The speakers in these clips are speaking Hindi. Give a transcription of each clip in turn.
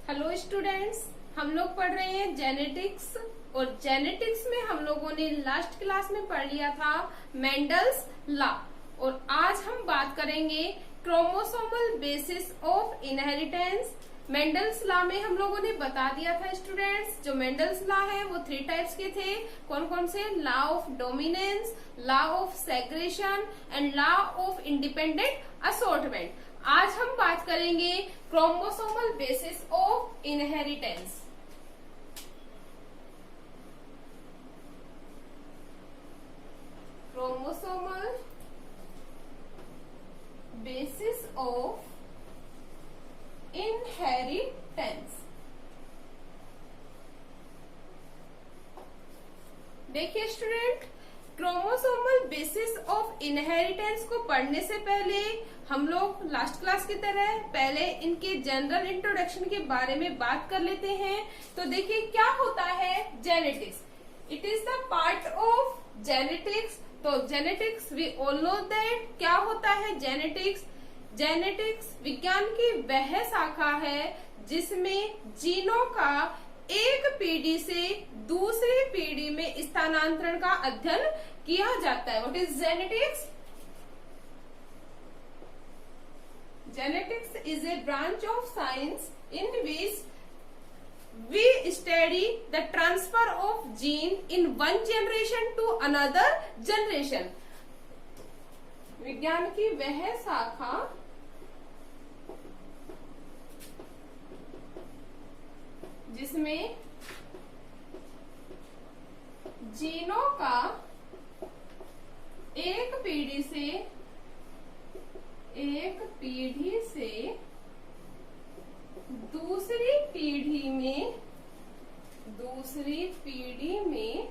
हेलो स्टूडेंट्स, हम लोग पढ़ रहे हैं जेनेटिक्स। और जेनेटिक्स में हम लोगों ने लास्ट क्लास में पढ़ लिया था मेंडल्स लॉ। और आज हम बात करेंगे chromosomal basis of inheritance. Mendel's law में हम लोगों ने बता दिया था स्टूडेंट्स, जो मेंडल्स लॉ है वो 3 टाइप्स के थे। कौन कौन से? Law of dominance, law of segregation and law of independent assortment. आज हम बात करेंगे chromosomal basis of inheritance. Chromosomal basis of inheritance. देखिए student, chromosomal basis of inheritance को पढ़ने से पहले हम लोग लास्ट क्लास की तरह पहले इनके जनरल इंट्रोडक्शन के बारे में बात कर लेते हैं। तो देखिए क्या होता है genetics. It is the part of genetics. तो genetics we all know that क्या होता है जेनेटिक्स। जेनेटिक्स विज्ञान की वह शाखा है जिसमें जीनों का एक पीढ़ी से दूसरी पीढ़ी में स्थानांतरण का अध्ययन किया जाता है। What is genetics? Genetics is a branch of science in which we study the transfer of gene in one generation to another generation. विज्ञान की वह शाखा जिसमें जीनों का एक पीढ़ी से दूसरी पीढ़ी में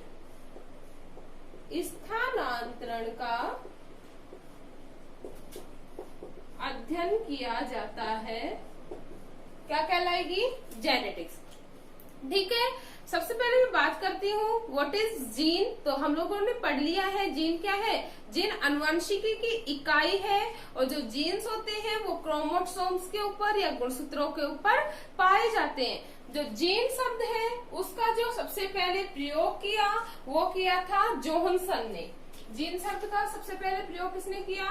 स्थानांतरण का अध्ययन किया जाता है। क्या कहलाएगी? जेनेटिक्स। ठीक है, सबसे पहले मैं बात करती हूँ व्हाट इज जीन। तो हम लोगों ने पढ़ लिया है जीन क्या है। जीन अनुवांशिकी की इकाई है और जो जीन्स होते हैं वो क्रोमोसोम्स के ऊपर या गुणसूत्रों के ऊपर पाए जाते हैं। जो जीन शब्द है उसका जो सबसे पहले प्रयोग किया वो किया था जोहानसन ने। जीन शब्द का सबसे पहले प्रयोग किसने किया?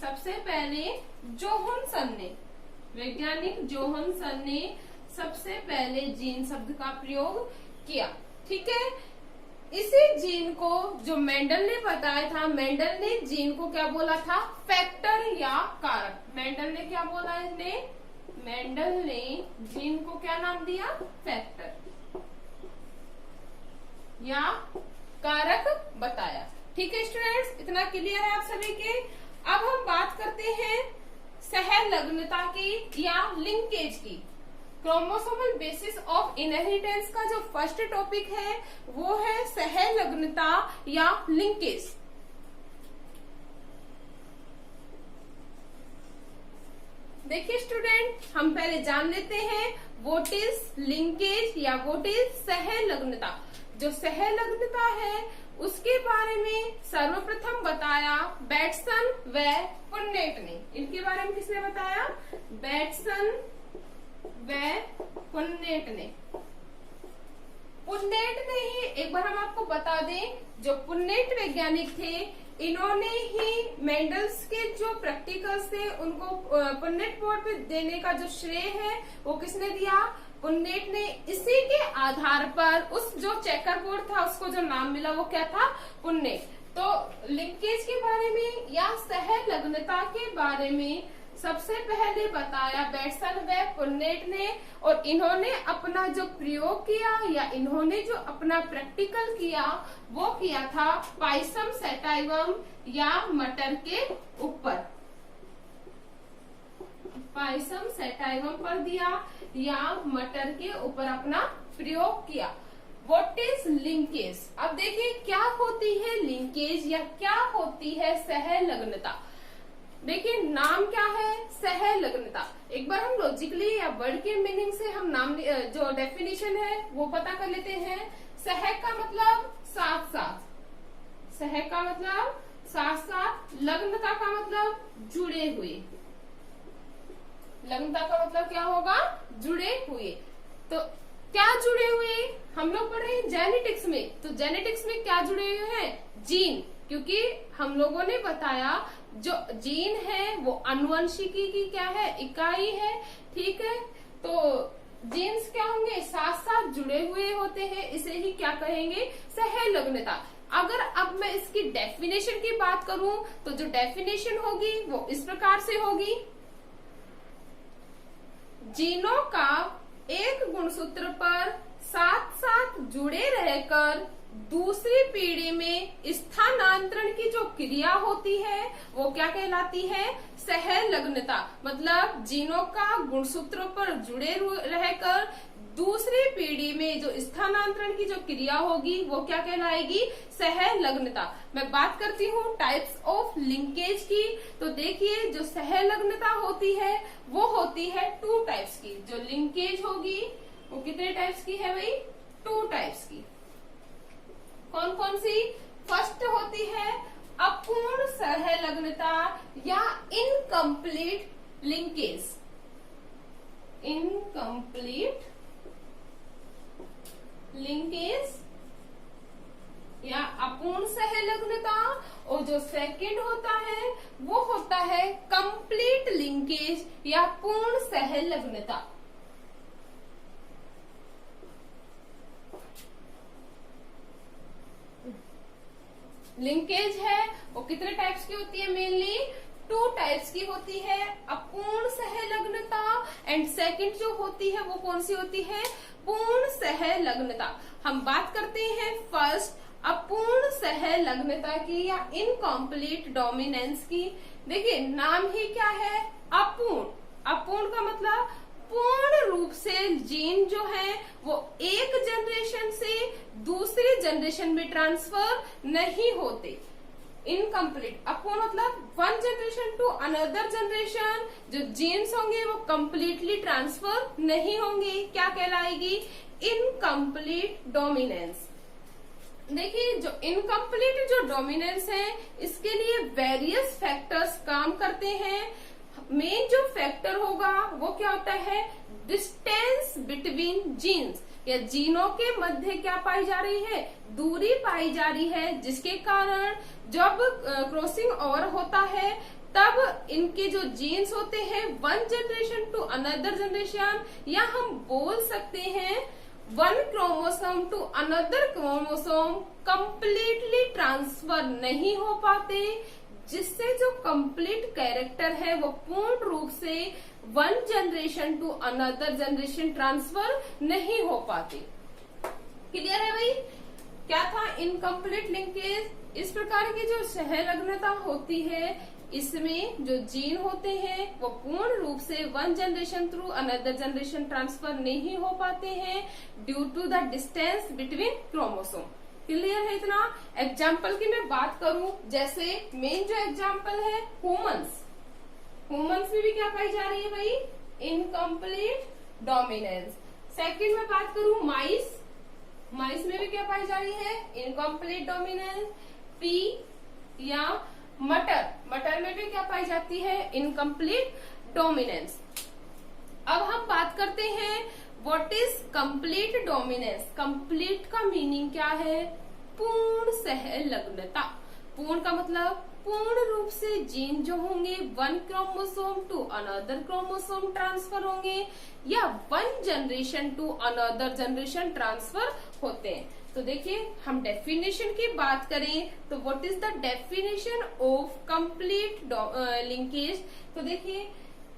सबसे पहले जोहानसन ने, वैज्ञानिक जोहानसन ने सबसे पहले जीन शब्द का प्रयोग किया। ठीक है, इसी जीन को जो मेंडल ने बताया था, मेंडल ने जीन को क्या बोला था? फैक्टर या कारक। मेंडल ने क्या बोला? मेंडल ने जीन को क्या नाम दिया? फैक्टर या कारक बताया। ठीक है स्टूडेंट्स, इतना क्लियर है आप सभी के। अब हम बात करते हैं सहलग्नता की या लिंकेज की। क्रोमोसोमल बेसिस ऑफ इनहेरिटेंस का जो फर्स्ट टॉपिक है वो है सहलग्नता या लिंकेज। देखिए स्टूडेंट, हम पहले जान लेते हैं व्हाट इज लिंकेज या व्हाट इज सहलग्नता। जो सहलग्नता है उसके बारे में सर्वप्रथम बताया बैटसन व पुन्नेट ने। इनके बारे में किसने बताया? बैटसन व पुन्नेट ने। पुन्नेट ने ही, एक बार हम आपको बता दें, जो पुन्नेट वैज्ञानिक थे इन्होंने ही मेंडल्स के जो प्रैक्टिकल्स थे उनको पुन्नेट बोर्ड पे देने का जो श्रेय है वो किसने दिया? पुन्नेट ने। इसी के आधार पर उस जो चेकर बोर्ड था उसको जो नाम मिला वो क्या था? पुन्नेट। तो लिंकेज के बारे में या सहलग्नता के बारे में सबसे पहले बताया बैटसन व पुन्नेट ने। और इन्होंने अपना जो प्रयोग किया या इन्होंने जो अपना प्रैक्टिकल किया वो किया था पाइसम सैटाइवम या मटर के ऊपर। पाइसम सैटाइवम पर दिया या मटर के ऊपर अपना प्रयोग किया। What is linkage? अब देखिए क्या होती है लिंकेज या क्या होती है सहलग्नता। देखिए नाम क्या है? सहलग्नता। एक बार हम लॉजिकली या वर्ड के मीनिंग से हम नाम जो डेफिनेशन है वो पता कर लेते हैं। सह का मतलब साथ साथ, सह का मतलब साथ साथ, लग्नता का मतलब जुड़े हुए, लग्नता का मतलब क्या होगा, जुड़े हुए। तो क्या जुड़े हुए, हम लोग पढ़ रहे हैं जेनेटिक्स में, तो जेनेटिक्स में क्या जुड़े हुए हैं, जीन, क्योंकि हम लोगों ने बताया जो जीन है वो अनुवंशिकी की क्या है, इकाई है, ठीक है। तो जीन्स क्या होंगे, साथ साथ जुड़े हुए होते हैं, इसे ही क्या कहेंगे, सहलग्नता। अगर अब मैं इसकी डेफिनेशन की बात करूं तो जो डेफिनेशन होगी वो इस प्रकार से होगी, जीनों का एक गुणसूत्र पर साथ साथ जुड़े रहकर दूसरी पीढ़ी में स्थानांतरण की जो क्रिया होती है वो क्या कहलाती है, सहलग्नता। मतलब जीनों का गुणसूत्रों पर जुड़े रहकर दूसरी पीढ़ी में जो स्थानांतरण की जो क्रिया होगी वो क्या कहलाएगी, सहलग्नता। मैं बात करती हूँ टाइप्स ऑफ लिंकेज की, तो देखिए जो सहलग्नता होती है वो होती है 2 टाइप्स की। जो लिंकेज होगी वो कितने टाइप्स की है भाई, 2 टाइप्स की। कौन कौन सी, फर्स्ट होती है अपूर्ण सहलग्नता या इनकम्प्लीट लिंकेज, इनकम्प्लीट लिंकेज या अपूर्ण सहलग्नता। और जो सेकंड होता है वो होता है कंप्लीट लिंकेज या पूर्ण सहलग्नता। लिंकेज है वो कितने टाइप्स की होती है, मेनली 2 टाइप्स की होती है, अपूर्ण सहलग्नता एंड सेकंड जो होती है वो कौन सी होती है, पूर्ण सहलग्नता। हम बात करते हैं फर्स्ट अपूर्ण सहलग्नता की या इनकम्प्लीट डोमिनेंस की। देखिए नाम ही क्या है, अपूर्ण। अपूर्ण का मतलब पूर्ण रूप से जीन जो है वो एक जनरेशन से दूसरी जनरेशन में ट्रांसफर नहीं होते। इनकम्प्लीट, अपूर्ण मतलब 1 जनरेशन टू अनदर जनरेशन जो जीन्स होंगे वो कम्प्लीटली ट्रांसफर नहीं होंगे, क्या कहलाएगी, इनकम्प्लीट डोमिनेंस। देखिए जो इनकम्प्लीट जो डोमिनेंस है इसके लिए वेरियस फैक्टर्स काम करते हैं। मेन जो फैक्टर होगा वो क्या होता है, डिस्टेंस बिटवीन जीन्स, या जीनों के मध्य क्या पाई जा रही है, दूरी पाई जा रही है, जिसके कारण जब क्रॉसिंग ओवर होता है तब इनके जो जीन्स होते हैं 1 जनरेशन टू अनदर जनरेशन, या हम बोल सकते हैं 1 chromosome to another chromosome completely transfer नहीं हो पाते, जिससे जो कंप्लीट कैरेक्टर है वो पूर्ण रूप से 1 generation to another generation transfer नहीं हो पाते। क्लियर है भाई, क्या था इनकम्प्लीट लिंकेज। इस प्रकार की जो सहलग्नता होती है इसमें जो जीन होते हैं वो पूर्ण रूप से 1 generation through another generation transfer नहीं हो पाते हैं due to the distance between chromosome. Clear है इतना। एग्जाम्पल की मैं बात करूं, जैसे मेन जो एग्जाम्पल है ह्यूमंस, ह्यूमंस में भी क्या पाई जा रही है भाई, इनकम्प्लीट डोमिनेंस। सेकंड में बात करूं माइस, माइस में भी क्या पाई जा रही है, इनकम्प्लीट डोमिनेंस। पी या मटर, मटर में भी क्या पाई जाती है, इनकम्प्लीट डोमिनेंस। अब हम बात करते हैं what is complete dominance. Complete का मीनिंग क्या है, पूर्ण सहलग्नता। पूर्ण का मतलब पूर्ण रूप से जीन जो होंगे 1 chromosome to another chromosome transfer होंगे, या 1 generation to another generation transfer होते हैं। तो देखिए हम डेफिनेशन की बात करें तो what is the definition of complete linkage. तो देखिए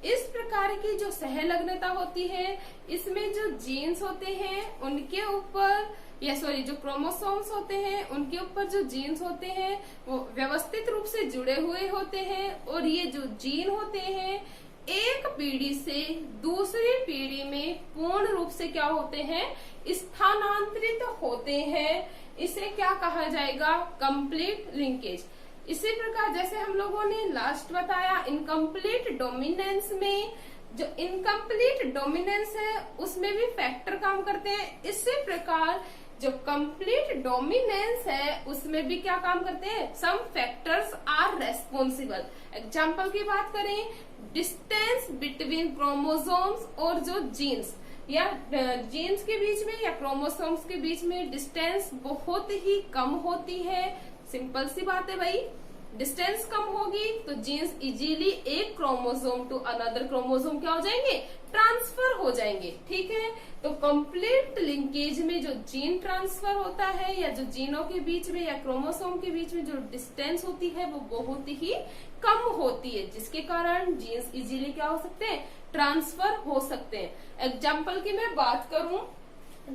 इस प्रकार की जो सहलग्नता होती है इसमें जो जीन्स होते हैं उनके ऊपर, या सॉरी जो क्रोमोसोम्स होते हैं उनके ऊपर जो जीन्स होते हैं वो व्यवस्थित रूप से जुड़े हुए होते हैं, और ये जो जीन होते हैं एक पीढ़ी से दूसरी पीढ़ी में पूर्ण रूप से क्या होते हैं, स्थानांतरित होते हैं। इसे क्या कहा जाएगा, कंप्लीट लिंकेज। इसी प्रकार जैसे हम लोगों ने लास्ट बताया इनकम्प्लीट डोमिनेंस में, जो इनकम्प्लीट डोमिनेंस है उसमें भी फैक्टर काम करते हैं। इसी प्रकार जो कंप्लीट डोमिनेंस है उसमें भी क्या काम करते हैं, some factors are responsible. Example की बात करें, डिस्टेंस बिटवीन क्रोमोसोम्स और जो जीन्स या जीन्स के बीच में या क्रोमोसोम्स के बीच में डिस्टेंस बहुत ही कम होती है। सिंपल सी बात है भाई, डिस्टेंस कम होगी तो जीन्स इजीली एक क्रोमोसोम टू अनदर क्रोमोसोम क्या हो जाएंगे, ट्रांसफर हो जाएंगे। ठीक है, तो कंप्लीट लिंकेज में जो जीन ट्रांसफर होता है या जो जीनों के बीच में या क्रोमोसोम के बीच में जो डिस्टेंस होती है वो बहुत ही कम होती है, जिसके कारण जीन्स इजीली क्या हो सकते हैं, ट्रांसफर हो सकते हैं। एग्जाम्पल की मैं बात करूं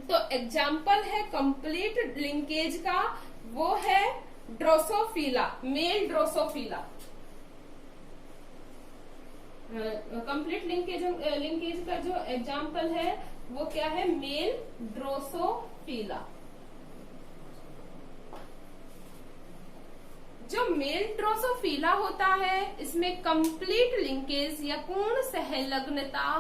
तो एग्जाम्पल है कंप्लीट लिंकेज का, वो है Drosophila, male Drosophila. Complete linkage का जो एग्जाम्पल है वो क्या है, मेल ड्रोसोफिला। जो मेल ड्रोसोफिला होता है इसमें कंप्लीट लिंकेज या पूर्ण सहलग्नता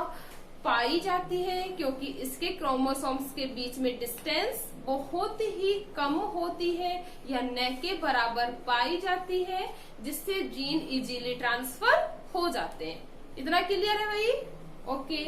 पाई जाती है, क्योंकि इसके क्रोमोसोम्स के बीच में डिस्टेंस बहुत ही कम होती है या न के बराबर पाई जाती है, जिससे जीन इजीली ट्रांसफर हो जाते हैं। इतना क्लियर है भाई? ओके।